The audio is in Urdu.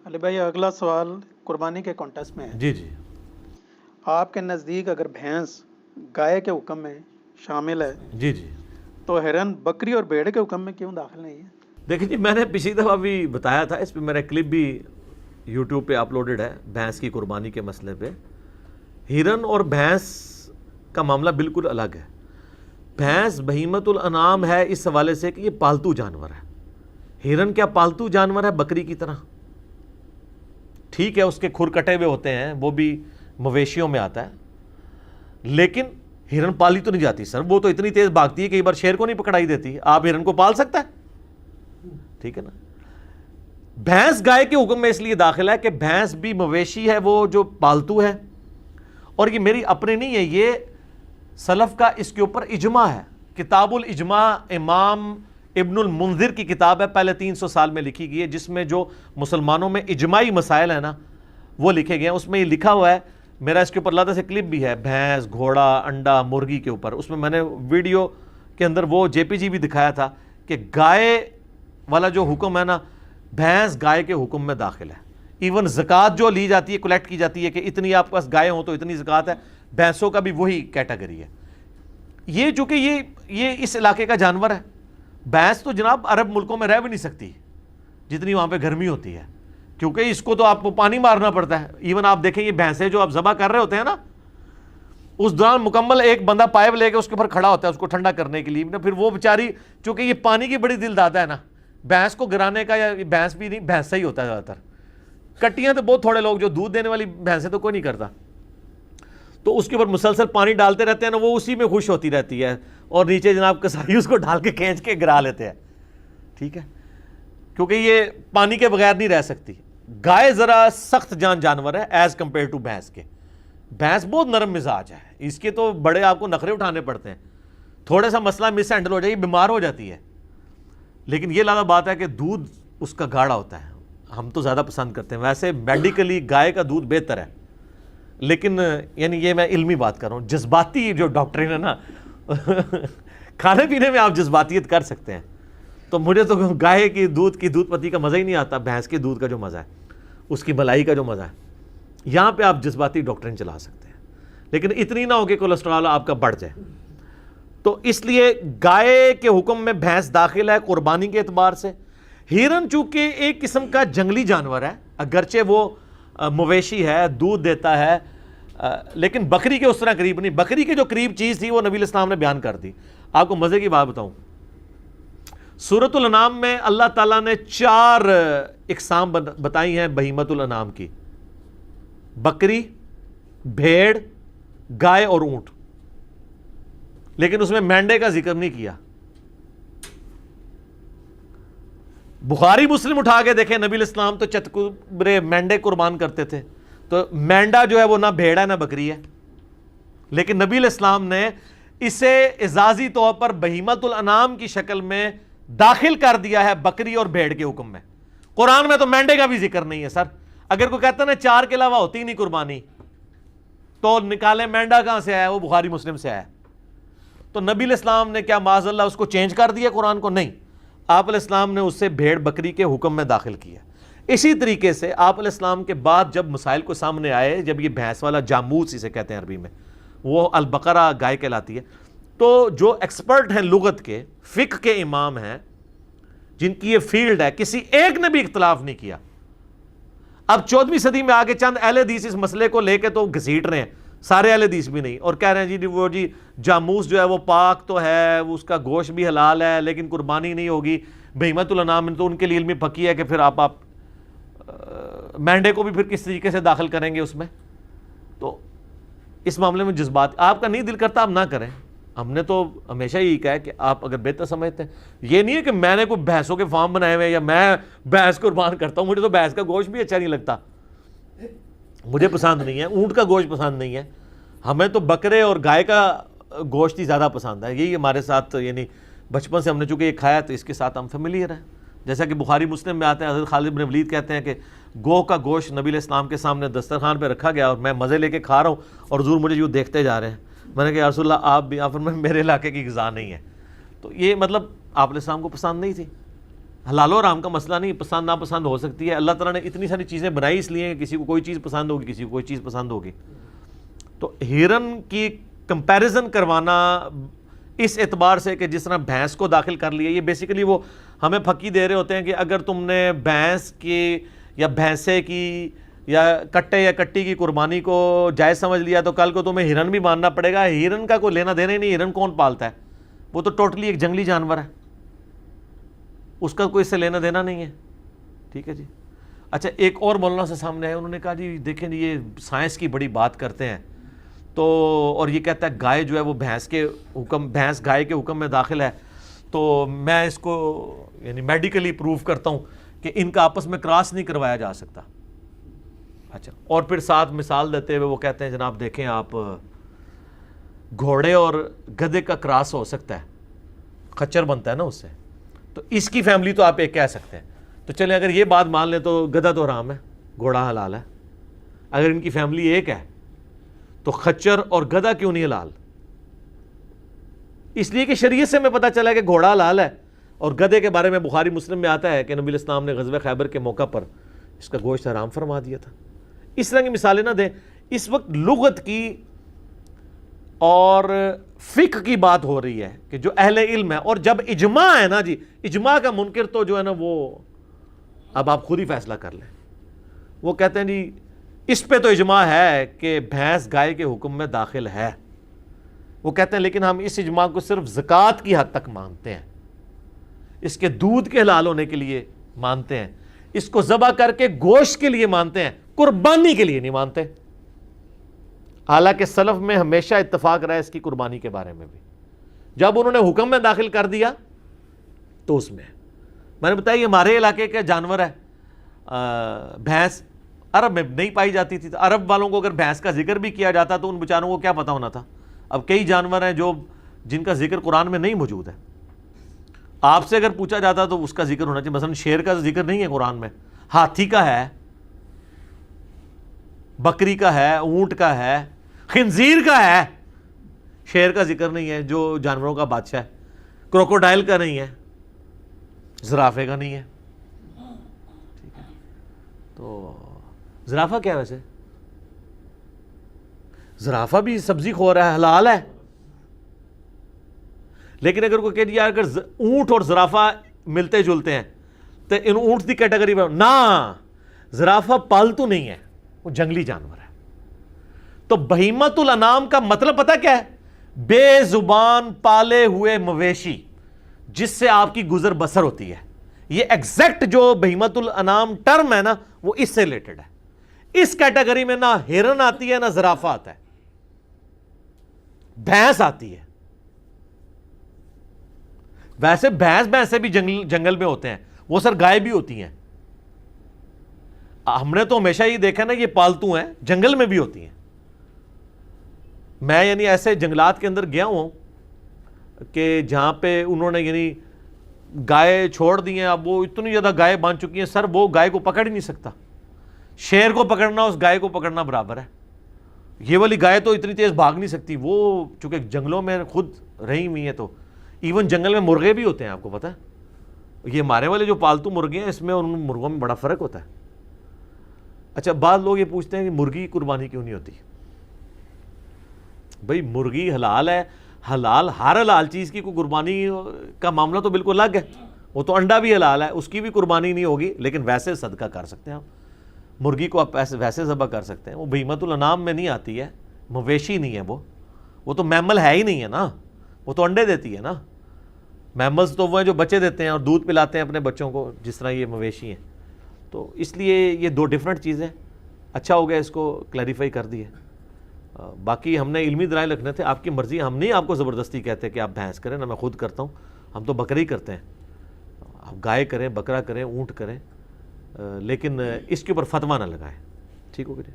علی بھائی اگلا سوال قربانی کے کانٹیکسٹ میں ہے. جی جی. آپ کے نزدیک اگر بھینس گائے کے حکم میں شامل ہے جی جی. تو ہرن بکری اور بھیڑ کے حکم میں کیوں داخل نہیں ہے؟ دیکھیں جی، میں نے پچھلی دفعہ بھی بتایا تھا، اس پہ میرا کلپ بھی یوٹیوب پہ اپلوڈڈ ہے بھینس کی قربانی کے مسئلے پہ. ہرن اور بھینس کا معاملہ بالکل الگ ہے. بھینس بہیمت الانعام ہے اس حوالے سے کہ یہ پالتو جانور ہے. ہرن کیا پالتو جانور ہے بکری کی طرح؟ ٹھیک ہے اس کے کھر کٹے ہوئے ہوتے ہیں، وہ بھی مویشیوں میں آتا ہے، لیکن ہرن پالی تو نہیں جاتی سر. وہ تو اتنی تیز بھاگتی ہے کہ ایک بار شیر کو نہیں پکڑائی دیتی. آپ ہرن کو پال سکتا ہے؟ ٹھیک ہے نا. بھینس گائے کے حکم میں اس لیے داخل ہے کہ بھینس بھی مویشی ہے، وہ جو پالتو ہے. اور یہ میری اپنے نہیں ہے، یہ سلف کا اس کے اوپر اجماع ہے. کتاب الاجماع امام ابن المنذر کی کتاب ہے، پہلے 300 سال میں لکھی گئی ہے، جس میں جو مسلمانوں میں اجماعی مسائل ہیں نا وہ لکھے گئے ہیں. اس میں یہ لکھا ہوا ہے، میرا اس کے اوپر اللہ سے کلپ بھی ہے، بھینس، گھوڑا، انڈا، مرغی کے اوپر. اس میں میں نے ویڈیو کے اندر وہ جے پی جی بھی دکھایا تھا کہ گائے والا جو حکم ہے نا، بھینس گائے کے حکم میں داخل ہے. ایون زکوٰۃ جو لی جاتی ہے، کلیکٹ کی جاتی ہے کہ اتنی آپ کے پاس گائے ہوں تو اتنی زکوٰۃ ہے، بھینسوں کا بھی وہی کیٹیگری ہے. یہ چونکہ یہ اس علاقے کا جانور ہے. بھینس تو جناب عرب ملکوں میں رہ بھی نہیں سکتی جتنی وہاں پہ گرمی ہوتی ہے، کیونکہ اس کو تو آپ کو پانی مارنا پڑتا ہے. ایون آپ دیکھیں یہ بھینسیں جو آپ ذبح کر رہے ہوتے ہیں نا، اس دوران مکمل ایک بندہ پائپ لے کے اس کے اوپر کھڑا ہوتا ہے اس کو ٹھنڈا کرنے کے لیے. پھر وہ بیچاری، چونکہ یہ پانی کی بڑی دل داتا ہے نا، بھینس کو گرانے کا، یا بھینس بھی نہیں، بھینس ہی ہوتا ہے زیادہ تر. کٹیاں تو بہت تھوڑے لوگ، جو دودھ دینے والی بھینسیں تو کوئی نہیں کرتا، تو اس کے اوپر مسلسل پانی ڈالتے رہتے ہیں نا، وہ اسی میں خوش ہوتی رہتی ہے. اور نیچے جناب کسائی اس کو ڈال کے کھینچ کے گرا لیتے ہیں. ٹھیک ہے، کیونکہ یہ پانی کے بغیر نہیں رہ سکتی. گائے ذرا سخت جانور ہے ایز کمپیئر ٹو بھینس کے. بھینس بہت نرم مزاج ہے، اس کے تو بڑے آپ کو نخرے اٹھانے پڑتے ہیں. تھوڑا سا مسئلہ مس ہینڈل ہو جائے بیمار ہو جاتی ہے. لیکن یہ لازم بات ہے کہ دودھ اس کا گاڑھا ہوتا ہے، ہم تو زیادہ پسند کرتے ہیں. ویسے میڈیکلی گائے کا دودھ بہتر ہے، لیکن یعنی یہ میں علمی بات کر رہا ہوں. جذباتی جو ڈاکٹرین ہے نا، کھانے پینے میں آپ جذباتیت کر سکتے ہیں. تو مجھے تو گائے کی دودھ پتی کا مزہ ہی نہیں آتا. بھینس کے دودھ کا جو مزہ ہے، اس کی ملائی کا جو مزہ ہے، یہاں پہ آپ جذباتی ڈاکٹرین چلا سکتے ہیں، لیکن اتنی نہ ہو کہ کولیسٹرول آپ کا بڑھ جائے. تو اس لیے گائے کے حکم میں بھینس داخل ہے قربانی کے اعتبار سے. ہرن چونکہ ایک قسم کا جنگلی جانور ہے، اگرچہ وہ مویشی ہے، دودھ دیتا ہے، لیکن بکری کے اس طرح قریب نہیں. بکری کے جو قریب چیز تھی وہ نبی علیہ السلام نے بیان کر دی. آپ کو مزے کی بات بتاؤں، سورۃ الانعام میں اللہ تعالیٰ نے 4 اقسام بتائی ہیں بہیمت الانعام کی: بکری، بھیڑ، گائے اور اونٹ. لیکن اس میں مینڈے کا ذکر نہیں کیا. بخاری مسلم اٹھا کے دیکھیں، نبی علیہ السلام تو چتکبرے مینڈے قربان کرتے تھے. تو مینڈا جو ہے وہ نہ بھیڑ ہے نہ بکری ہے، لیکن نبی علیہ السلام نے اسے اعزازی طور پر بہیمت الانعام کی شکل میں داخل کر دیا ہے بکری اور بھیڑ کے حکم میں. قرآن میں تو مینڈے کا بھی ذکر نہیں ہے سر. اگر کوئی کہتا نا 4 کے علاوہ ہوتی نہیں قربانی، تو نکالے مینڈا کہاں سے آیا؟ وہ بخاری مسلم سے آیا. تو نبی علیہ السلام نے کیا معاذ اللہ اس کو چینج کر دیا قرآن کو؟ نہیں، آپ علیہ السلام نے اس سے بھیڑ بکری کے حکم میں داخل کیا. اسی طریقے سے آپ علیہ السلام کے بعد جب مسائل کو سامنے آئے، جب یہ بھینس والا جاموس اسے کہتے ہیں عربی میں، وہ البقرہ گائے کہلاتی ہے، تو جو ایکسپرٹ ہیں لغت کے، فقہ کے امام ہیں، جن کی یہ فیلڈ ہے، کسی ایک نے بھی اختلاف نہیں کیا. اب 14ویں صدی میں آگے چند اہل حدیث اس مسئلے کو لے کے تو گھسیٹ رہے ہیں، سارے اہل حدیث بھی نہیں، اور کہہ رہے ہیں جی جاموس جو ہے وہ پاک تو ہے، اس کا گوشت بھی حلال ہے، لیکن قربانی نہیں ہوگی. بہیمت الانعام تو ان کے لیے علمی پکی ہے کہ پھر آپ مینڈے کو بھی پھر کس طریقے سے داخل کریں گے اس میں. تو اس معاملے میں جذبات آپ کا نہیں دل کرتا آپ نہ کریں. ہم نے تو ہمیشہ یہی کہا ہے کہ آپ اگر بہتر سمجھتے ہیں، یہ نہیں ہے کہ میں نے کوئی بھینسوں کے فارم بنائے ہوئے یا میں بھینس قربان کرتا ہوں. مجھے تو بھینس کا گوشت بھی اچھا نہیں لگتا، مجھے پسند نہیں ہے. اونٹ کا گوشت پسند نہیں ہے. ہمیں تو بکرے اور گائے کا گوشت ہی زیادہ پسند ہے. یہی ہمارے ساتھ، یعنی بچپن سے ہم نے چونکہ یہ کھایا تو اس کے ساتھ ہم فیملیئر ہیں. جیسا کہ بخاری مسلم میں آتے ہیں، حضرت خالد بن ولید کہتے ہیں کہ گو کا گوشت نبی علیہ السلام کے سامنے دسترخوان پہ رکھا گیا اور میں مزے لے کے کھا رہا ہوں اور حضور مجھے یوں دیکھتے جا رہے ہیں. میں نے کہا یا رسول اللہ آپ بھی، آپ فرمائے میرے علاقے کی غذا نہیں ہے. تو یہ مطلب آپ علیہ السلام کو پسند نہیں تھی. حلال و حرام کا مسئلہ نہیں، پسند ناپسند ہو سکتی ہے. اللہ تعالیٰ نے اتنی ساری چیزیں بنائی اس لیے کسی کو کوئی چیز پسند ہوگی، کسی کو کوئی چیز پسند ہوگی. تو ہرن کی کمپیریزن کروانا اس اعتبار سے کہ جس طرح بھینس کو داخل کر لیا، یہ بیسیکلی وہ ہمیں پھکی دے رہے ہوتے ہیں کہ اگر تم نے بھینس کی یا بھینسے کی یا کٹے یا کٹی کی قربانی کو جائز سمجھ لیا تو کل کو تمہیں ہرن بھی ماننا پڑے گا. ہرن کا کوئی لینا دینا ہی نہیں. ہرن کون پالتا ہے؟ وہ تو ٹوٹلی ایک جنگلی جانور ہے، اس کا کوئی اس سے لینا دینا نہیں ہے. ٹھیک ہے جی. اچھا، ایک اور مولانا سے سامنے آئے، انہوں نے کہا جی دیکھیں جی یہ سائنس کی بڑی بات کرتے ہیں تو، اور یہ کہتا ہے گائے جو ہے وہ بھینس گائے کے حکم میں داخل ہے، تو میں اس کو یعنی میڈیکلی پروف کرتا ہوں کہ ان کا آپس میں کراس نہیں کروایا جا سکتا. اچھا، اور پھر ساتھ مثال دیتے ہوئے وہ کہتے ہیں جناب دیکھیں آپ، گھوڑے اور گدھے کا کراس ہو سکتا ہے، خچر بنتا ہے نا اس سے، تو اس کی فیملی تو آپ ایک کہہ سکتے ہیں. تو چلیں اگر یہ بات مان لیں تو گدھا تو حرام ہے، گھوڑا حلال ہے. اگر ان کی فیملی ایک ہے تو خچر اور گدھا کیوں نہیں حلال؟ اس لیے کہ شریعت سے ہمیں پتہ چلا کہ گھوڑا حلال ہے، اور گدھے کے بارے میں بخاری مسلم میں آتا ہے کہ نبی الاسلام نے غزوہ خیبر کے موقع پر اس کا گوشت حرام فرما دیا تھا. اس طرح کی مثالیں نہ دیں. اس وقت لغت کی اور فقہ کی بات ہو رہی ہے کہ جو اہل علم ہے، اور جب اجماع ہے نا جی، اجماع کا منکر تو جو ہے نا وہ اب آپ خود ہی فیصلہ کر لیں. وہ کہتے ہیں جی اس پہ تو اجماع ہے کہ بھینس گائے کے حکم میں داخل ہے. وہ کہتے ہیں لیکن ہم اس اجماع کو صرف زکوٰۃ کی حد تک مانتے ہیں، اس کے دودھ کے حلال ہونے کے لیے مانتے ہیں، اس کو ذبح کر کے گوشت کے لیے مانتے ہیں، قربانی کے لیے نہیں مانتے. حالانکہ سلف میں ہمیشہ اتفاق رہا ہے اس کی قربانی کے بارے میں بھی. جب انہوں نے حکم میں داخل کر دیا تو اس میں نے بتایا یہ ہمارے علاقے کا جانور ہے. بھینس عرب میں نہیں پائی جاتی تھی، تو عرب والوں کو اگر بھینس کا ذکر بھی کیا جاتا تو ان بیچاروں کو کیا پتا ہونا تھا. اب کئی جانور ہیں جن کا ذکر قرآن میں نہیں موجود ہے. آپ سے اگر پوچھا جاتا تو اس کا ذکر ہونا چاہیے. مثلا شیر کا ذکر نہیں ہے قرآن میں، ہاتھی کا ہے، بکری کا ہے، اونٹ کا ہے، خنزیر کا ہے. شیر کا ذکر نہیں ہے جو جانوروں کا بادشاہ ہے. کروکوڈائل کا نہیں ہے، زرافے کا نہیں ہے. ٹھیک ہے، تو زرافہ کیا ہے ویسے؟ زرافہ بھی سبزی خور ہے، حلال ہے. لیکن اگر کوئی کہ یار اگر اونٹ اور زرافہ ملتے جلتے ہیں تو ان اونٹ کی کیٹیگری میں نہ، زرافہ پالتو نہیں ہے، وہ جنگلی جانور ہے. تو بہیمۃ الانام کا مطلب پتہ کیا ہے؟ بے زبان پالے ہوئے مویشی جس سے آپ کی گزر بسر ہوتی ہے. یہ ایگزیکٹ جو بہیمۃ الانام ٹرم ہے نا وہ اس سے ریلیٹڈ ہے. اس کیٹیگری میں نہ ہرن آتی ہے نہ زرافہ آتا ہے، بھینس آتی ہے. ویسے بھینسے بھی جنگل میں ہوتے ہیں، وہ سر گائے بھی ہوتی ہیں. ہم نے تو ہمیشہ یہ دیکھا نا یہ پالتو ہیں، جنگل میں بھی ہوتی ہیں. میں یعنی ایسے جنگلات کے اندر گیا ہوں کہ جہاں پہ انہوں نے یعنی گائے چھوڑ دی ہیں. اب وہ اتنی زیادہ گائے بن چکی ہیں سر، وہ گائے کو پکڑ ہی نہیں سکتا. شیر کو پکڑنا اس گائے کو پکڑنا برابر ہے. یہ والی گائے تو اتنی تیز بھاگ نہیں سکتی، وہ چونکہ جنگلوں میں خود رہی ہوئی ہیں. تو ایون جنگل میں مرغے بھی ہوتے ہیں، آپ کو پتہ ہے. یہ ہمارے والے جو پالتو مرغے ہیں اس میں اور ان مرغوں میں بڑا فرق ہوتا ہے. اچھا، بعض لوگ یہ پوچھتے ہیں کہ مرغی قربانی کیوں نہیں ہوتی؟ بھئی مرغی حلال ہے، حلال ہر حلال چیز کی کوئی قربانی کا معاملہ تو بالکل الگ ہے. وہ تو انڈا بھی حلال ہے، اس کی بھی قربانی نہیں ہوگی، لیکن ویسے صدقہ کر سکتے ہیں آپ. مرغی کو آپ ویسے ذبح کر سکتے ہیں. وہ بہیمۃ الانام میں نہیں آتی ہے، مویشی نہیں ہے. وہ تو میمل ہے ہی نہیں ہے نا، وہ تو انڈے دیتی ہے نا. میملز تو وہ ہیں جو بچے دیتے ہیں اور دودھ پلاتے ہیں اپنے بچوں کو، جس طرح یہ مویشی ہیں. تو اس لیے یہ دو ڈیفرنٹ چیزیں. اچھا ہو گیا اس کو کلیریفائی کر دیے. باقی ہم نے علمی دلائل رکھنے تھے، آپ کی مرضی. ہم نہیں آپ کو زبردستی کہتے کہ آپ بھینس کریں، نہ میں خود کرتا ہوں. ہم تو بکرے ہی کرتے ہیں. آپ گائے کریں، بکرا کریں، اونٹ کریں، لیکن اس کے اوپر فتویٰ نہ لگائیں. ٹھیک ہو گیا جی.